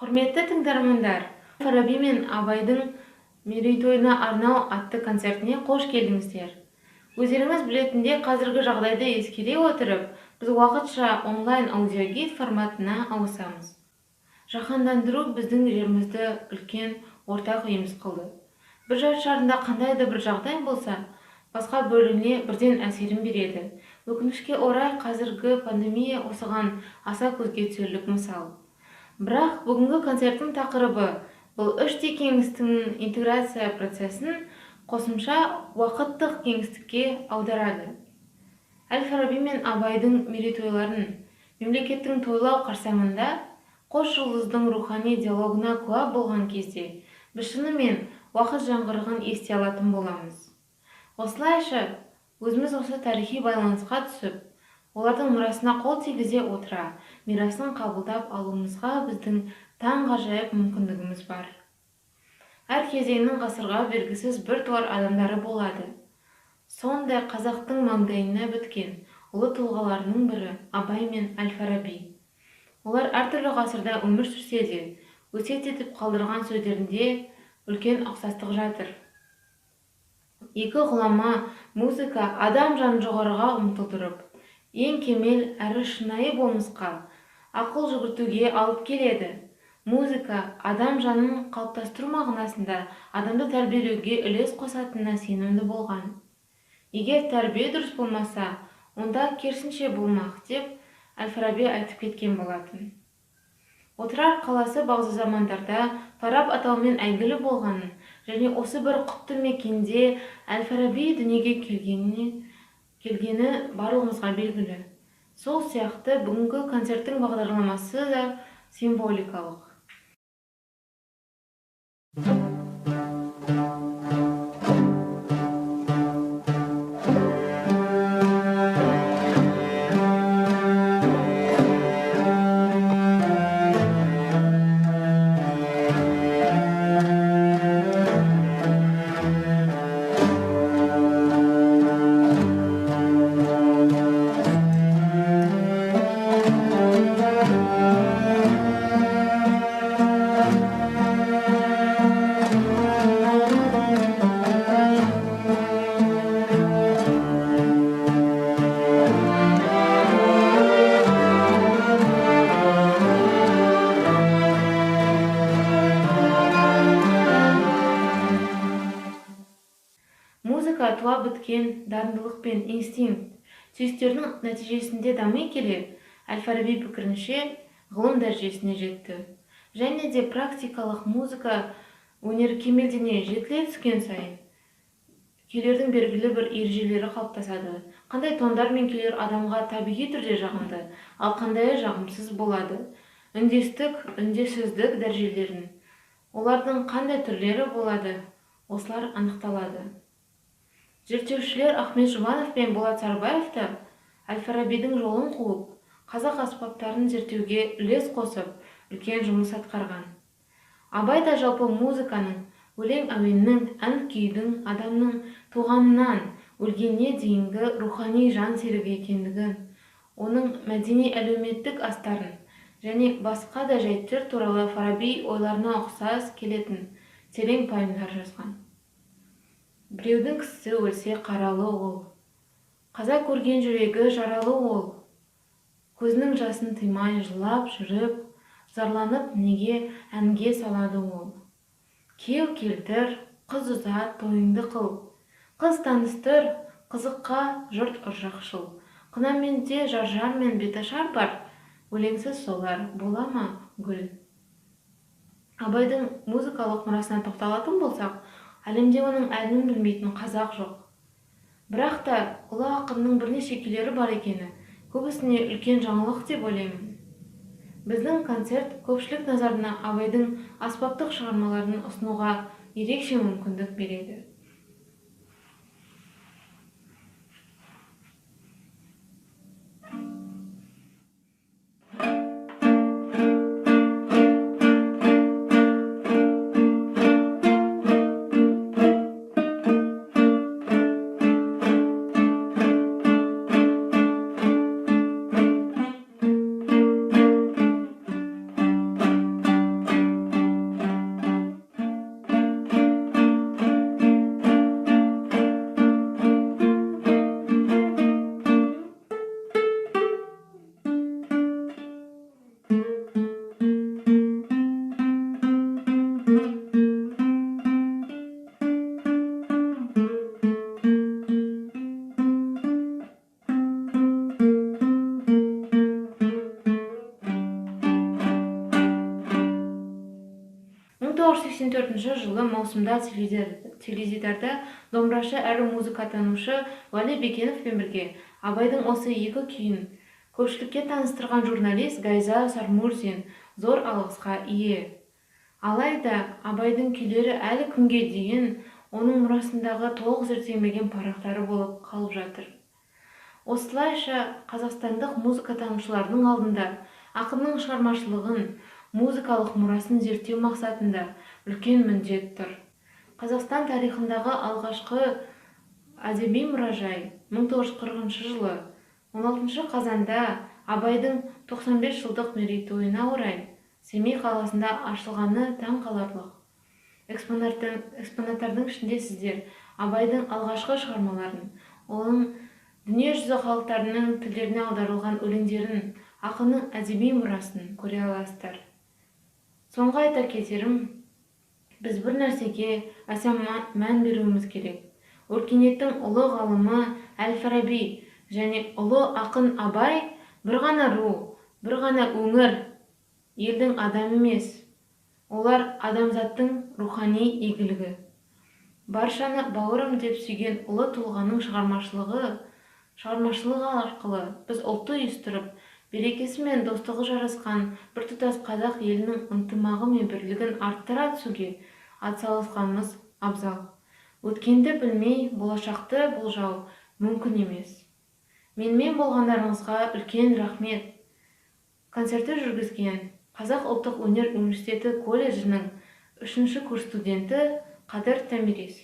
Құрметті тыңдармандар, Фараби мен Абайдың мерейтойына арнау атты концертіне қош келдіңіздер. Өздеріңіз білетіндей, қазіргі жағдайды ескере отырып, біз уақытша онлайн аудиогид форматына ауысамыз. Жаһандандыру біздің жерімізді үлкен ортақ үйіміз қылды. Бір жер шарында қандай да бір жағдай болса, басқа бөлігіне бірден әсерін береді. Өкінішке орай, қазіргі пандемия осыған аса көзге түсерлік мысал. Бірақ бүгінгі концерттің тақырыбы бұл 3D кеңістіктің интеграция процесін қосымша уақыттық кеңістікке аударады. Әл-Фараби мен Абайдың мерейтойларын мемлекеттің тойлау қарсаңында қос жұлдыздың рухани диалогына куә болған кезде біз шынымен уақыт жаңғырығын ести алатын боламыз. Осылайша, өзіміз осы тарихи байланысқа түсіп, олардың мұрасына қол тигізе отыра, мирасын қабылдап алуымызға біздің таңғажайып мүмкіндігіміз бар. Әр кезеңнің ғасырға бергісіз бір туар адамдары болады. Сондай қазақтың маңдайына біткен ұлы тұлғаларының бірі Абай мен Әл-Фараби. Олар әртүрлі ғасырда өмір сүрсе де, өсиет етіп қалдырған сөздерінде үлкен ұқсастық жатыр. Екі ғұлама музыка адам жанын жоғарыға ұмтылдырып, ең кемел әрі шынайы болмысқа, ақыл жүгіртуге алып келеді. Музыка адам жанын қалыптастыру мағынасында адамды тәрбиелеуге үлес қосатынына сенімді болған. Егер тәрбие дұрыс болмаса, онда керісінше болмақ деп Әл-Фараби айтып кеткен болатын. Отырар қаласы бағзы замандарда Фараб атаумен әйгілі болғанын және осы бір құтты мекенде Әл-Фараби дүниеге келгені барлығымызға белгілі. Сол сияқты бүгінгі концерттің бағдарламасы да символикалық. Музыка туа біткен дарындылық пен инстинкт түйістердің нәтижесінде дами келе, Әл-Фараби пікірінше ғылым дәрежесіне жетті. Және де практикалық музыка өнері кемелдене жетіле түскен сайын, күйлердің белгілі бір ережелері қалыптасады. Қандай тондар мен күйлер адамға табиғи түрде жағымды, ал қандайы жағымсыз болады. Үндестік, үндессіздік дәрежелерін, олардың қандай түрлері болады, осылар анықталады. Зерттеушілер Ахмет Жұбанов пен Болат Сарбаев та Әл-Фарабидің жолын қуып, қазақ аспаптарын зерттеуге үлес қосып, үлкен жұмыс атқарған. Абай да жалпы музыканың, өлең әуеннің, ән күйдің адамның туғанынан өлгеніне дейінгі рухани жан серігі екендігін, оның мәдени әлеуметтік астарын және басқа да жайттар туралы Фараби ойларына ұқсас келетін терең пайымдар жазған. Біреудің кісі өлсе қаралы ол, қаза көрген жүрегі жаралы ол, көзінің жасын тыймай жылап жүріп, зарланып неге әнге салады ол. Кеу келтір, қыз ұзат, тойыңды қыл, қыз таныстыр, қызыққа жұрт ыржақшыл, қынаменде жар-жар мен беташар бар, өлеңсіз солар бола ма гүл. Абайдың музыкалық мұрасына тоқталатын болсақ, әлемде оның әнін білмейтін қазақ жоқ. Бірақ та ұлы ақынның бірнеше күйлері бар екені көбісіне үлкен жаңалық деп ойлаймын. Біздің концерт көпшілік назарына Абайдың аспаптық шығармаларын ұсынуға ерекше мүмкіндік береді. 1984 жылы маусымда теледидарда домбырашы әрі музыкатанушы Вали Бекеновпен бірге Абайдың осы екі күйін көпшілікке таныстырған журналист Гайза Сармурзин зор алғысқа ие. Алайда Абайдың күйлері әлі күнге дейін оның мұрасындағы толық зерттелмеген парақтары болып қалып жатыр. Осылайша қазақстандық музыкатанушылардың алдында ақынның шығармашылығын, музыкалық мұрасын зерттеу мақсатында үлкен міндет тұр. Қазақстан тарихындағы алғашқы әдеби мұражай 1940 жылы 16 қазанда Абайдың 95 жылдық мерейтойына орай Семей қаласында ашылғаны таң қаларлық. Экспонаттардың ішінде сіздер Абайдың алғашқы шығармаларын, оның дүниежүзі халықтарының тілдеріне аударылған өлеңдерін, ақынның әдеби мұрасын көре аласыздар. Соңғы айта кетерім, біз бір нәрсеге аса мән беруіміз керек. Өркениеттің ұлы ғалымы Әл-Фараби және ұлы ақын Абай бір ғана ру, бір ғана өңір, елдің адам емес. Олар адамзаттың рухани игілігі. Баршаны бауырым деп сүйген ұлы тұлғаның шығармашылығы арқылы біз ұлтты үйістіріп, берекесі мен достығы жарасқан біртұтас қазақ елінің ынтымағы мен бірлігін арттыра түсуге атсалысқанымыз абзал. Өткенді білмей, болашақты болжау мүмкін емес. Менімен болғандарыңызға үлкен рахмет. Концертті жүргізген Қазақ ұлттық өнер университеті колледжінің 3-ші курс студенті Қадыр Тәмирис.